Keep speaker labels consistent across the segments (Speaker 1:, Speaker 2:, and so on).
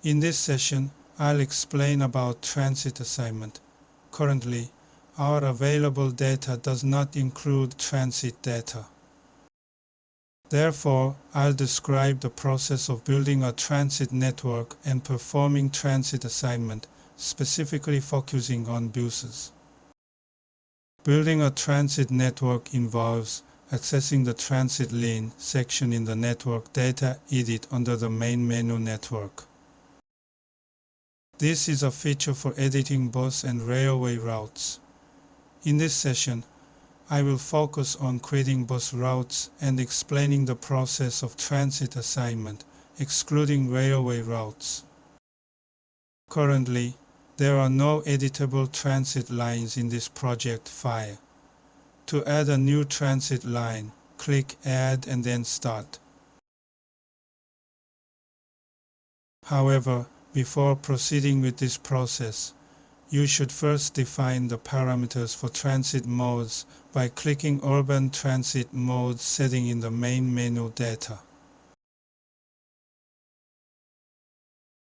Speaker 1: In this session, I'll explain about transit assignment. Currently, our available data does not include transit data. Therefore, I'll describe the process of building a transit network and performing transit assignment, specifically focusing on buses. Building a transit network involves accessing the transit lane section in the network data edit under the main menu network. This is a feature for editing bus and railway routes. In this session, I will focus on creating bus routes and explaining the process of transit assignment, excluding railway routes. Currently, there are no editable transit lines in this project file. To add a new transit line, click Add and then Start. However, before proceeding with this process, you should first define the parameters for transit modes by clicking Urban Transit Mode setting in the main menu data.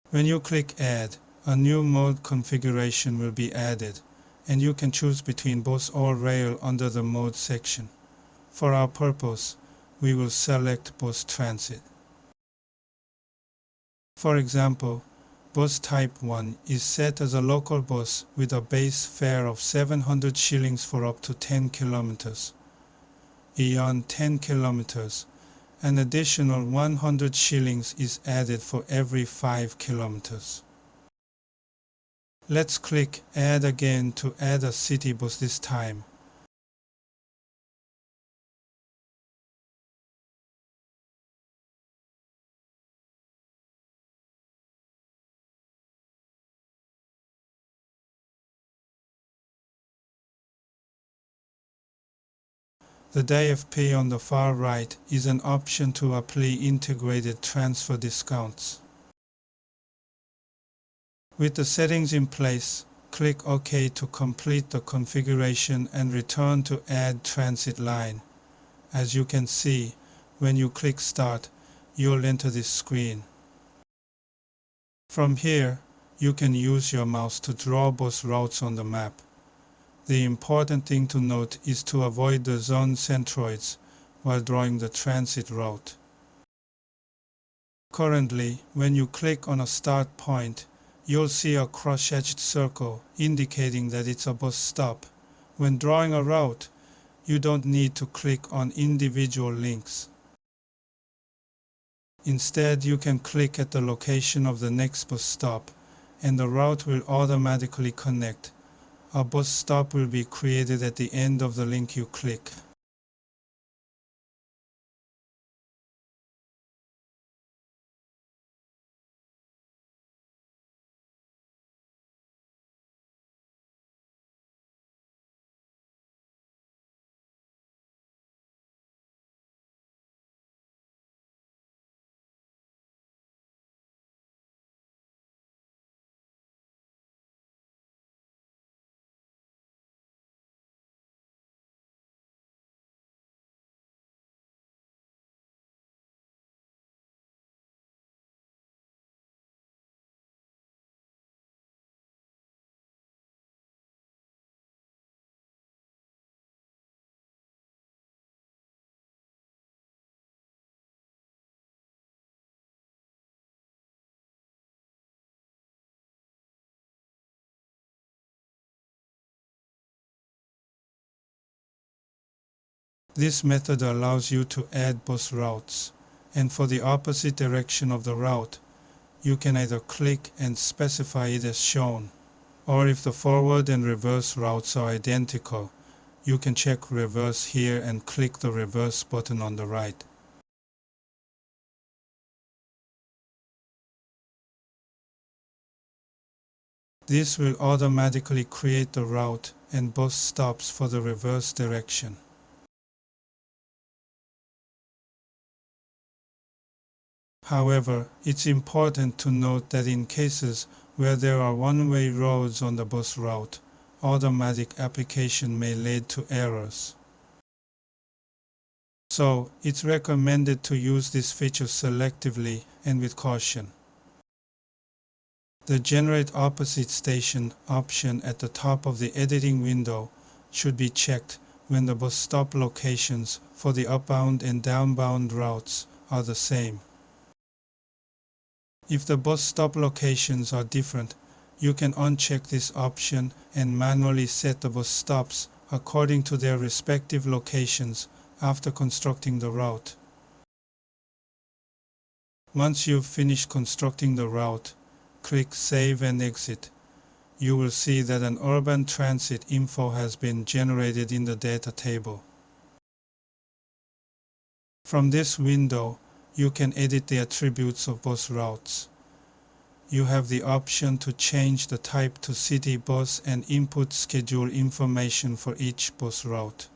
Speaker 1: When you click Add, a new mode configuration will be added, and you can choose between bus or rail under the Mode section. For our purpose, we will select Bus Transit. For example, Bus Type 1 is set as a local bus with a base fare of 700 shillings for up to 10 kilometers. Beyond 10 kilometers, an additional 100 shillings is added for every 5 kilometers. Let's click Add again to add a city bus this time. The DFP on the far right is an option to apply integrated transfer discounts. With the settings in place, click OK to complete the configuration and return to Add Transit Line. As you can see, when you click Start, you'll enter this screen. From here, you can use your mouse to draw bus routes on the map. The important thing to note is to avoid the zone centroids while drawing the transit route. Currently, when you click on a start point, you'll see a cross-hatched circle indicating that it's a bus stop. When drawing a route, you don't need to click on individual links. Instead, you can click at the location of the next bus stop, and the route will automatically connect. A bus stop will be created at the end of the link you click. This method allows you to add bus routes, and for the opposite direction of the route, you can either click and specify it as shown, or if the forward and reverse routes are identical, you can check reverse here and click the reverse button on the right. This will automatically create the route and bus stops for the reverse direction. However, it's important to note that in cases where there are one-way roads on the bus route, automatic application may lead to errors. So, it's recommended to use this feature selectively and with caution. The Generate Opposite Station option at the top of the editing window should be checked when the bus stop locations for the upbound and downbound routes are the same. If the bus stop locations are different, you can uncheck this option and manually set the bus stops according to their respective locations after constructing the route. Once you've finished constructing the route, click Save and Exit. You will see that an urban transit info has been generated in the data table. From this window, you can edit the attributes of bus routes. You have the option to change the type to city bus and input schedule information for each bus route.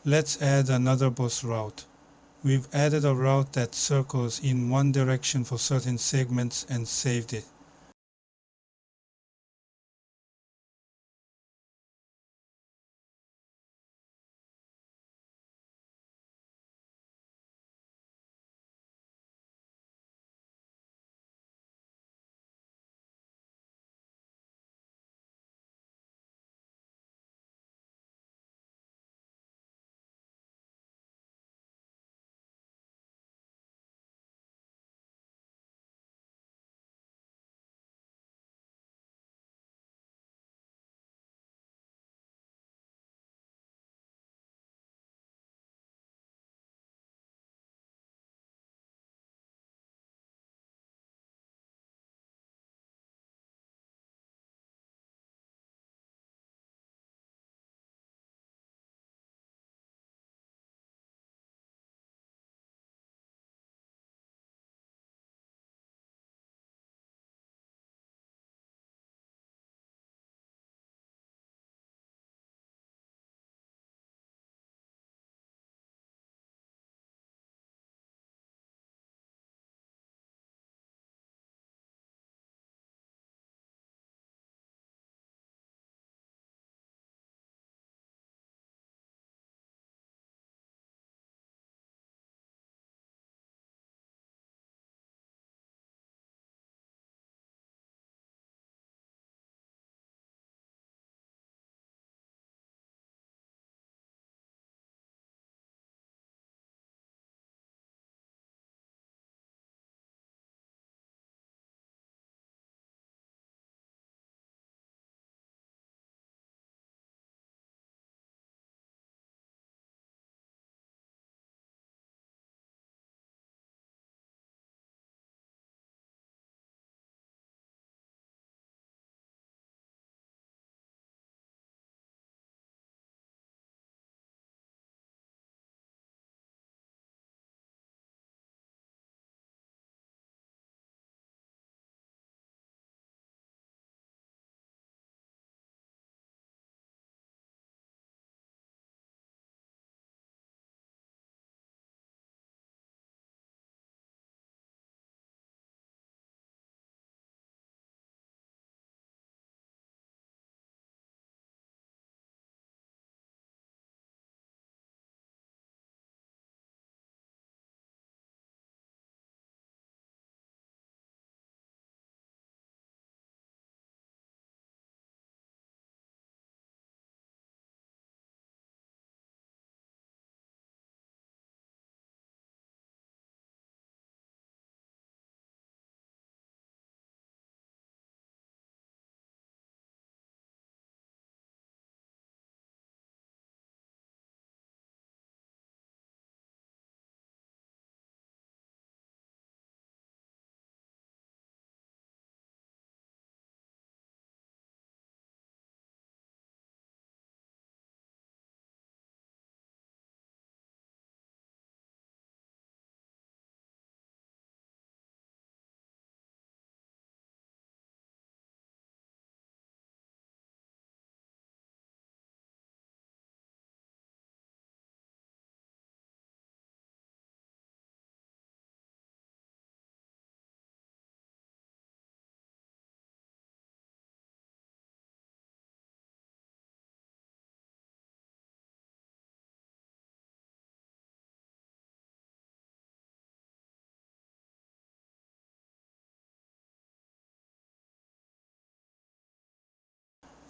Speaker 1: Let's add another bus route. We've added a route that circles in one direction for certain segments and saved it.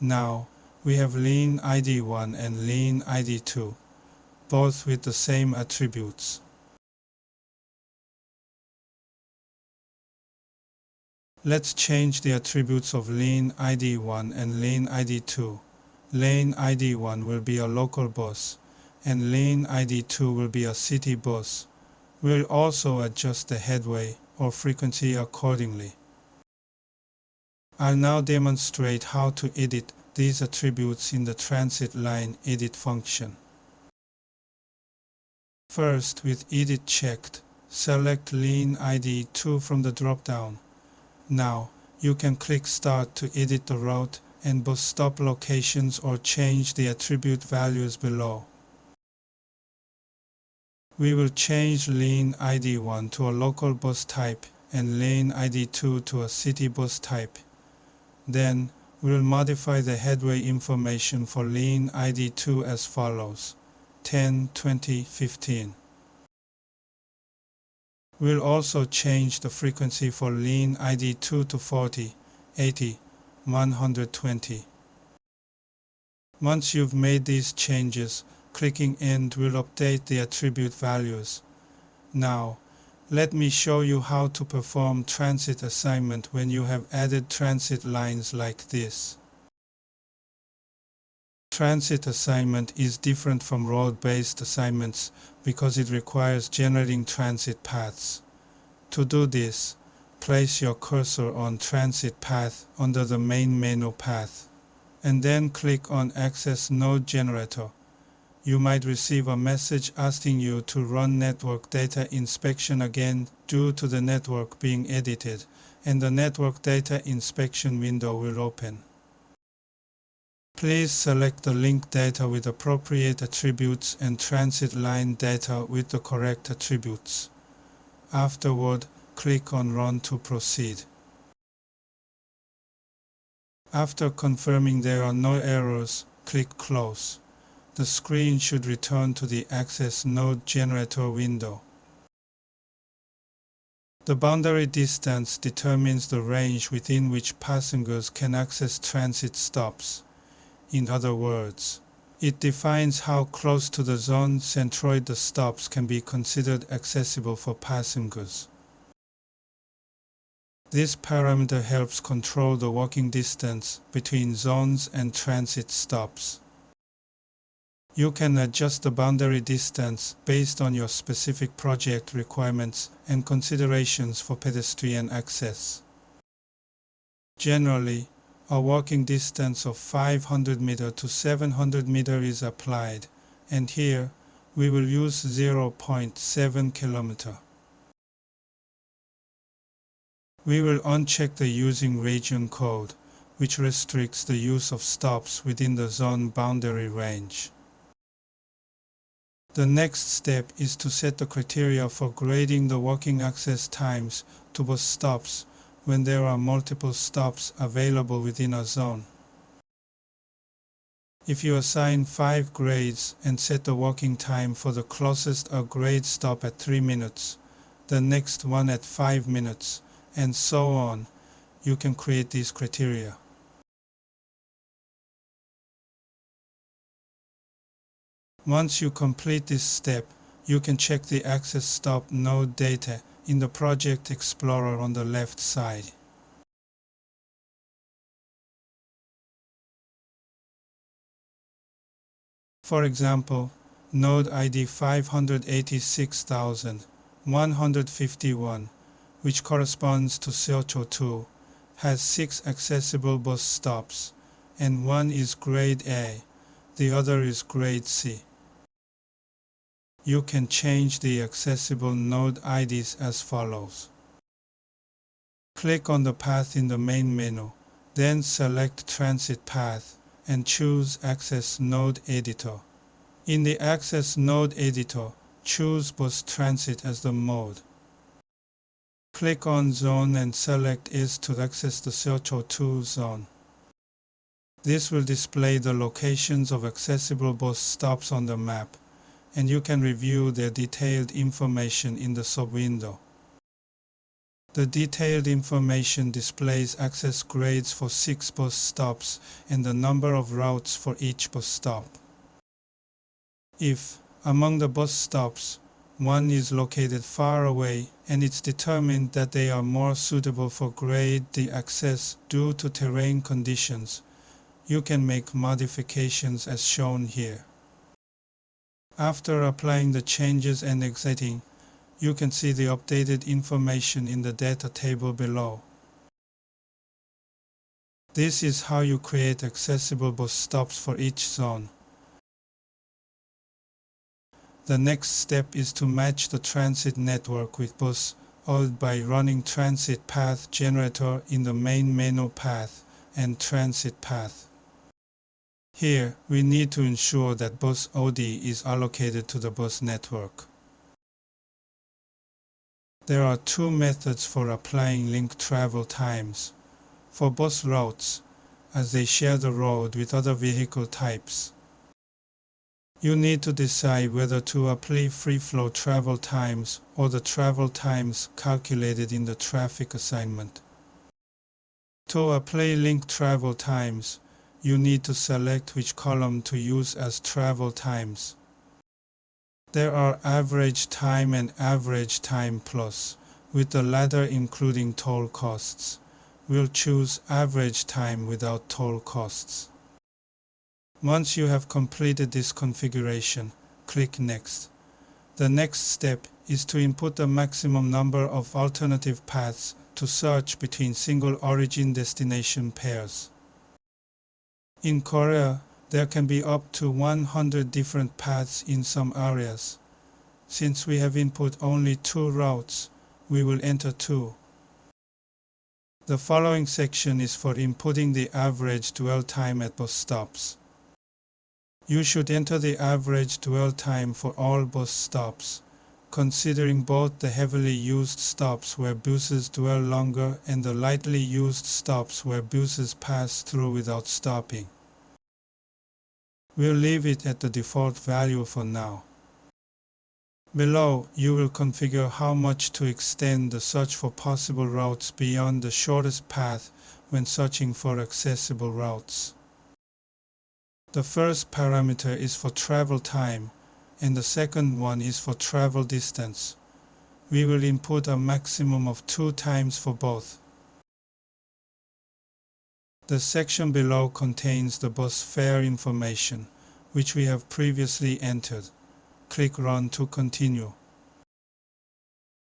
Speaker 1: Now, we have lane ID 1 and lane ID 2, both with the same attributes. Let's change the attributes of lane ID 1 and lane ID 2. Lane ID 1 will be a local bus, and lane ID 2 will be a city bus. We'll also adjust the headway or frequency accordingly. I'll now demonstrate how to edit these attributes in the transit line edit function. First, with edit checked, select lane ID 2 from the drop-down. Now, you can click Start to edit the route and bus stop locations or change the attribute values below. We will change lane ID 1 to a local bus type and lane ID 2 to a city bus type. Then, we will modify the headway information for lane ID 2 as follows: 10, 20, 15. We'll also change the frequency for lane ID 2 to 40, 80, 120. Once you've made these changes, clicking End will update the attribute values. Now, let me show you how to perform transit assignment when you have added transit lines like this. Transit assignment is different from road-based assignments because it requires generating transit paths. To do this, place your cursor on transit path under the main menu path, and then click on Access Node Generator. You might receive a message asking you to run network data inspection again due to the network being edited, and the network data inspection window will open. Please select the link data with appropriate attributes and transit line data with the correct attributes. Afterward, click on Run to proceed. After confirming there are no errors, click Close. The screen should return to the Access Node Generator window. The boundary distance determines the range within which passengers can access transit stops. In other words, it defines how close to the zone centroid the stops can be considered accessible for passengers. This parameter helps control the walking distance between zones and transit stops. You can adjust the boundary distance based on your specific project requirements and considerations for pedestrian access. Generally, a walking distance of 500 meter to 700 meter is applied, and here we will use 0.7 kilometer. We will uncheck the using region code, which restricts the use of stops within the zone boundary range. The next step is to set the criteria for grading the walking access times to bus stops when there are multiple stops available within a zone. If you assign 5 grades and set the walking time for the closest grade stop at 3 minutes, the next one at 5 minutes, and so on, you can create these criteria. Once you complete this step, you can check the access stop node data in the Project Explorer on the left side. For example, node ID 586,151, which corresponds to Seocho-2, has 6 accessible bus stops, and one is grade A, the other is grade C. You can change the accessible node IDs as follows. Click on the path in the main menu, then select Transit Path and choose Access Node Editor. In the Access Node Editor, choose Bus Transit as the mode. Click on Zone and select Is to access the Seocho-2 zone. This will display the locations of accessible bus stops on the map, and you can review their detailed information in the sub-window. The detailed information displays access grades for 6 bus stops and the number of routes for each bus stop. If, among the bus stops, one is located far away and it's determined that they are more suitable for grade D access due to terrain conditions, you can make modifications as shown here. After applying the changes and exiting, you can see the updated information in the data table below. This is how you create accessible bus stops for each zone. The next step is to match the transit network with bus OD by running Transit Path Generator in the main menu Path and Transit Path. Here, we need to ensure that bus OD is allocated to the bus network. There are two methods for applying link travel times. For bus routes, as they share the road with other vehicle types. You need to decide whether to apply free-flow travel times or the travel times calculated in the traffic assignment. To apply link travel times, you need to select which column to use as travel times. There are average time and average time plus, with the latter including toll costs. We'll choose average time without toll costs. Once you have completed this configuration, click Next. The next step is to input the maximum number of alternative paths to search between single origin-destination pairs. In Korea, there can be up to 100 different paths in some areas. Since we have input only 2 routes, we will enter 2. The following section is for inputting the average dwell time at bus stops. You should enter the average dwell time for all bus stops, considering both the heavily used stops where buses dwell longer and the lightly used stops where buses pass through without stopping. We'll leave it at the default value for now. Below, you will configure how much to extend the search for possible routes beyond the shortest path when searching for accessible routes. The first parameter is for travel time, and the second one is for travel distance. We will input a maximum of 2 times for both. The section below contains the bus fare information, which we have previously entered. Click Run to continue.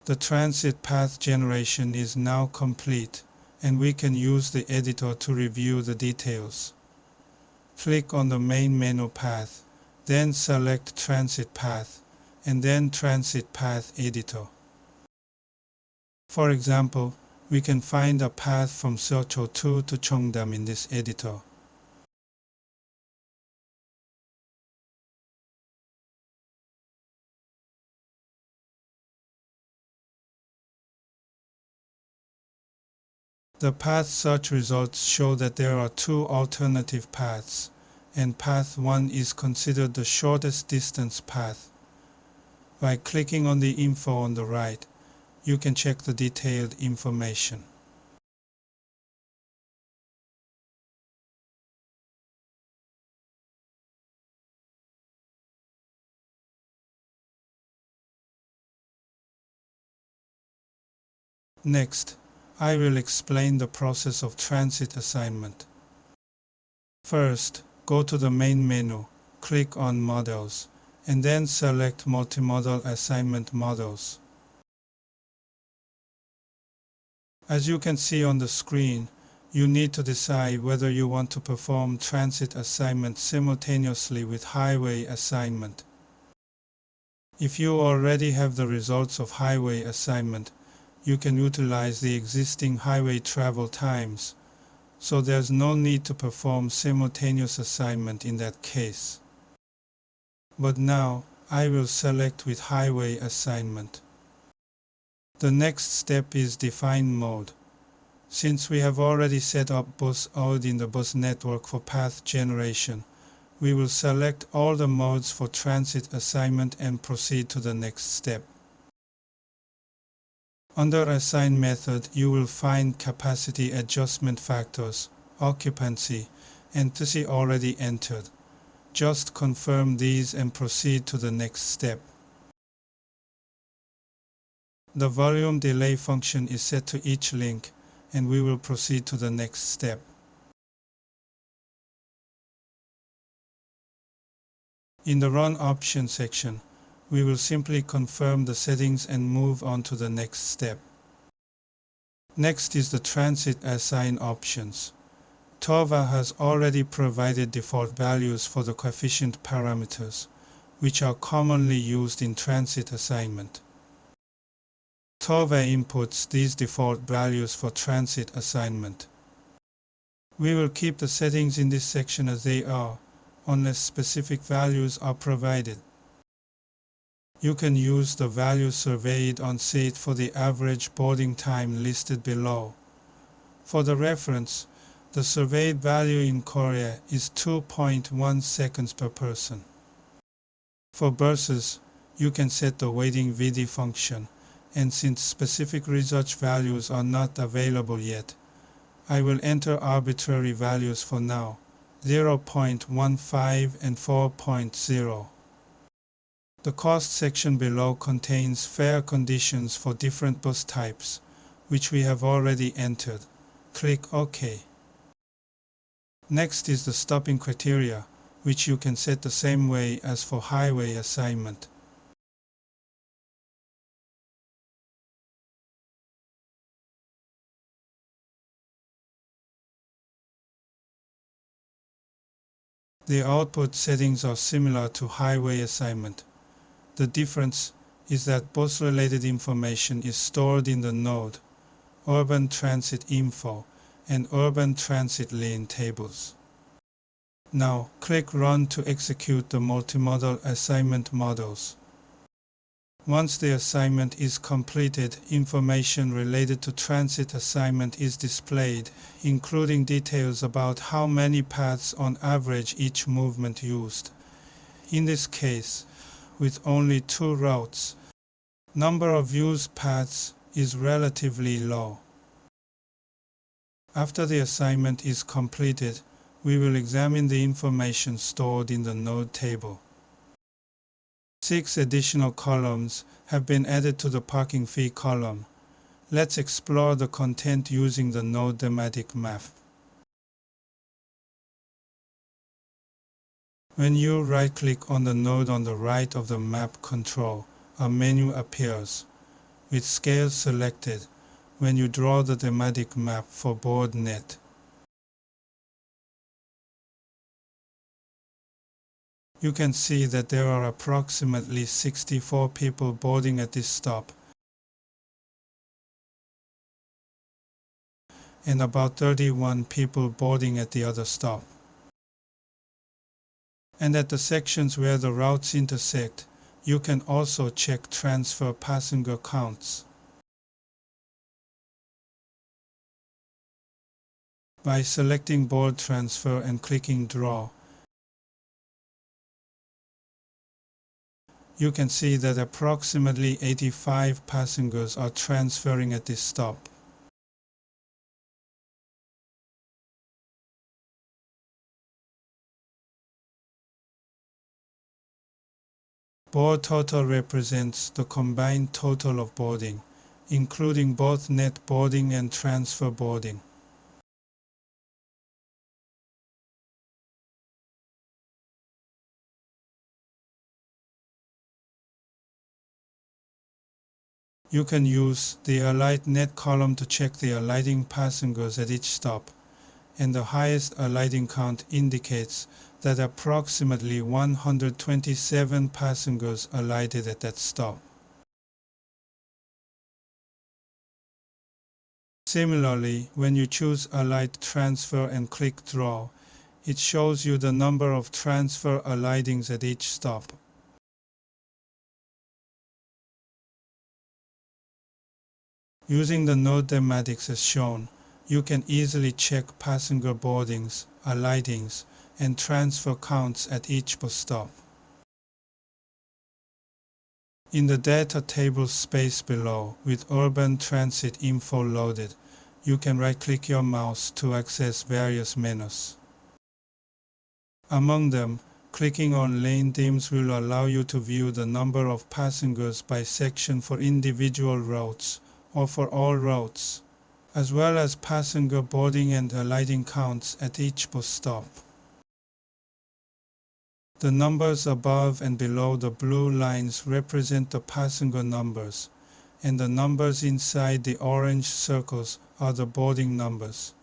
Speaker 1: The transit path generation is now complete, and we can use the editor to review the details. Click on the main menu path, then select Transit Path, and then Transit Path Editor. For example, we can find a path from Seocho-2 to Cheongdam in this editor. The path search results show that there are 2 alternative paths, and path 1 is considered the shortest distance path. By clicking on the info on the right, you can check the detailed information. Next, I will explain the process of transit assignment. First, go to the main menu, click on Models, and then select Multimodal Assignment Models. As you can see on the screen, you need to decide whether you want to perform transit assignment simultaneously with highway assignment. If you already have the results of highway assignment, you can utilize the existing highway travel times, so there's no need to perform simultaneous assignment in that case. But now, I will select with highway assignment. The next step is define mode. Since we have already set up bus OD in the bus network for path generation, we will select all the modes for transit assignment and proceed to the next step. Under Assign method, you will find capacity adjustment factors, occupancy, and TC already entered. Just confirm these and proceed to the next step. The volume delay function is set to each link, and we will proceed to the next step. In the Run Option section, we will simply confirm the settings and move on to the next step. Next is the Transit Assign options. TOVA has already provided default values for the coefficient parameters, which are commonly used in transit assignment. TOVA inputs these default values for transit assignment. We will keep the settings in this section as they are, unless specific values are provided. You can use the value surveyed on seat for the average boarding time listed below. For the reference, the surveyed value in Korea is 2.1 seconds per person. For buses, you can set the waiting VD function, and since specific research values are not available yet, I will enter arbitrary values for now, 0.15 and 4.0. The cost section below contains fare conditions for different bus types, which we have already entered. Click OK. Next is the stopping criteria, which you can set the same way as for highway assignment. The output settings are similar to highway assignment. The difference is that bus-related information is stored in the node, Urban Transit Info, and Urban Transit Lane tables. Now, click Run to execute the multimodal assignment models. Once the assignment is completed, information related to transit assignment is displayed, including details about how many paths on average each movement used. In this case, with only 2 routes, number of used paths is relatively low. After the assignment is completed, we will examine the information stored in the node table. 6 additional columns have been added to the parking fee column. Let's explore the content using the node thematic map. When you right-click on the node on the right of the map control, a menu appears, with scale selected, when you draw the thematic map for board net. You can see that there are approximately 64 people boarding at this stop, and about 31 people boarding at the other stop. And at the sections where the routes intersect, you can also check transfer passenger counts. By selecting board transfer and clicking draw, you can see that approximately 85 passengers are transferring at this stop. Board total represents the combined total of boarding, including both net boarding and transfer boarding. You can use the Alight Net column to check the alighting passengers at each stop, and the highest alighting count indicates that approximately 127 passengers alighted at that stop. Similarly, when you choose Alight Transfer and click Draw, it shows you the number of transfer alightings at each stop. Using the node thematics as shown, you can easily check passenger boardings, alightings, and transfer counts at each bus stop. In the data table space below, with urban transit info loaded, you can right-click your mouse to access various menus. Among them, clicking on lane themes will allow you to view the number of passengers by section for individual routes or for all routes, as well as passenger boarding and alighting counts at each bus stop. The numbers above and below the blue lines represent the passenger numbers, and the numbers inside the orange circles are the boarding numbers.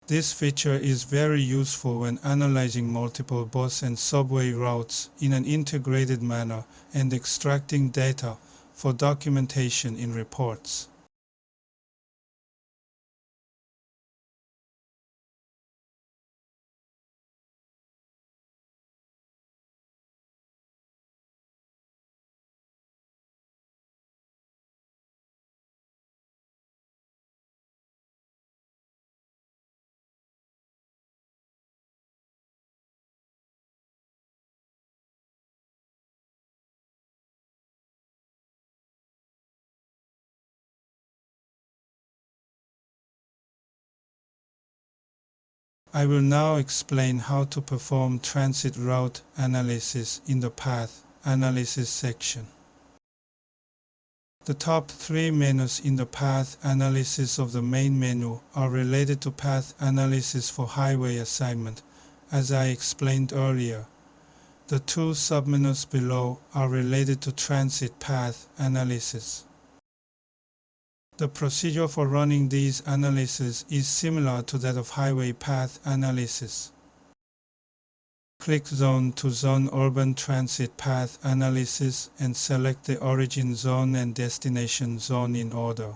Speaker 1: This feature is very useful when analyzing multiple bus and subway routes in an integrated manner and extracting data for documentation in reports. I will now explain how to perform transit route analysis in the Path Analysis section. The top three menus in the path analysis of the main menu are related to path analysis for highway assignment, as I explained earlier. The two submenus below are related to transit path analysis. The procedure for running these analyses is similar to that of highway path analysis. Click Zone to Zone Urban Transit Path Analysis and select the origin zone and destination zone in order.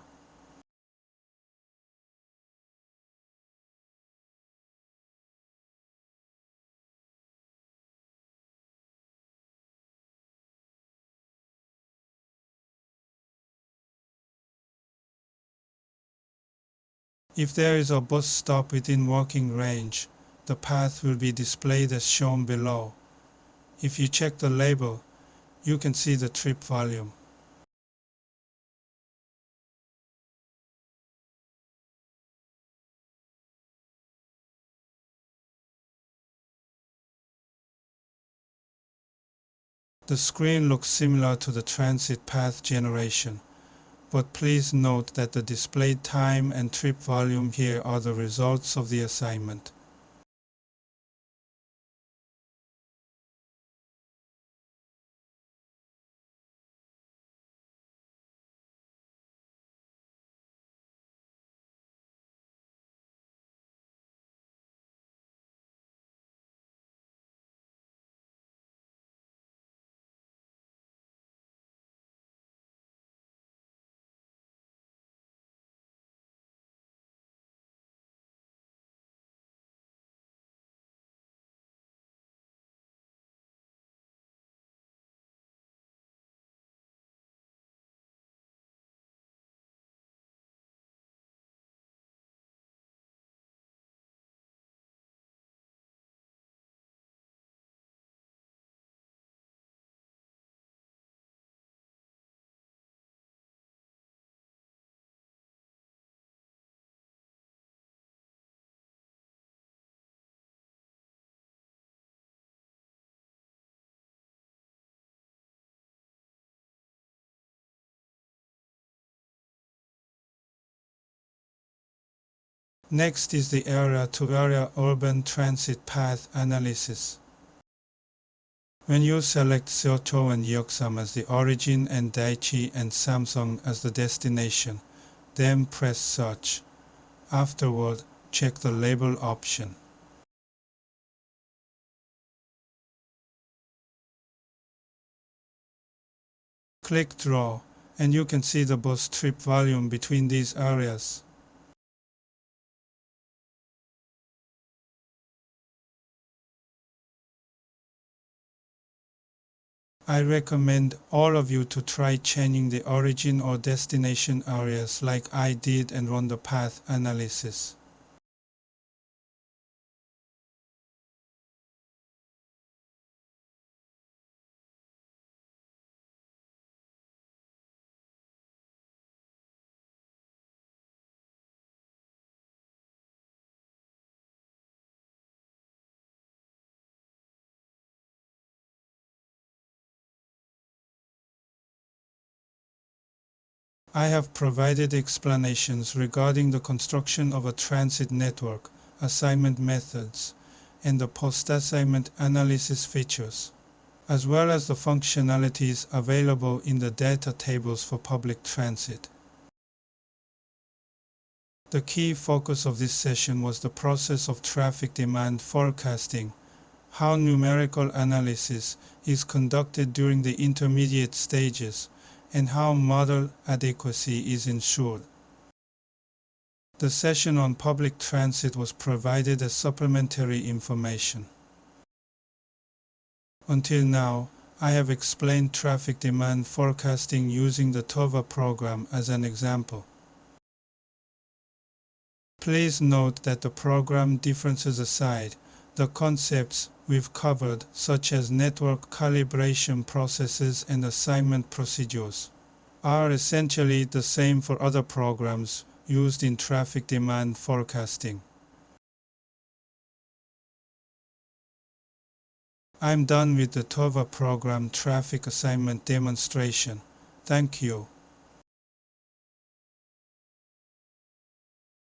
Speaker 1: If there is a bus stop within walking range, the path will be displayed as shown below. If you check the label, you can see the trip volume. The screen looks similar to the transit path generation, but please note that the displayed time and trip volume here are the results of the assignment. Next is the area-to-area urban transit path analysis. When you select Seocho and Yeoksam as the origin and Daichi and Samsung as the destination, then press search. Afterward, check the label option. Click Draw and you can see the bus trip volume between these areas. I recommend all of you to try changing the origin or destination areas like I did and run the path analysis. I have provided explanations regarding the construction of a transit network, assignment methods, and the post-assignment analysis features, as well as the functionalities available in the data tables for public transit. The key focus of this session was the process of traffic demand forecasting, how numerical analysis is conducted during the intermediate stages, and how model adequacy is ensured. The session on public transit was provided as supplementary information. Until now, I have explained traffic demand forecasting using the TOVA program as an example. Please note that the program differences aside, the concepts we've covered, such as network calibration processes and assignment procedures, are essentially the same for other programs used in traffic demand forecasting. I'm done with the TOVA program traffic assignment demonstration. Thank you.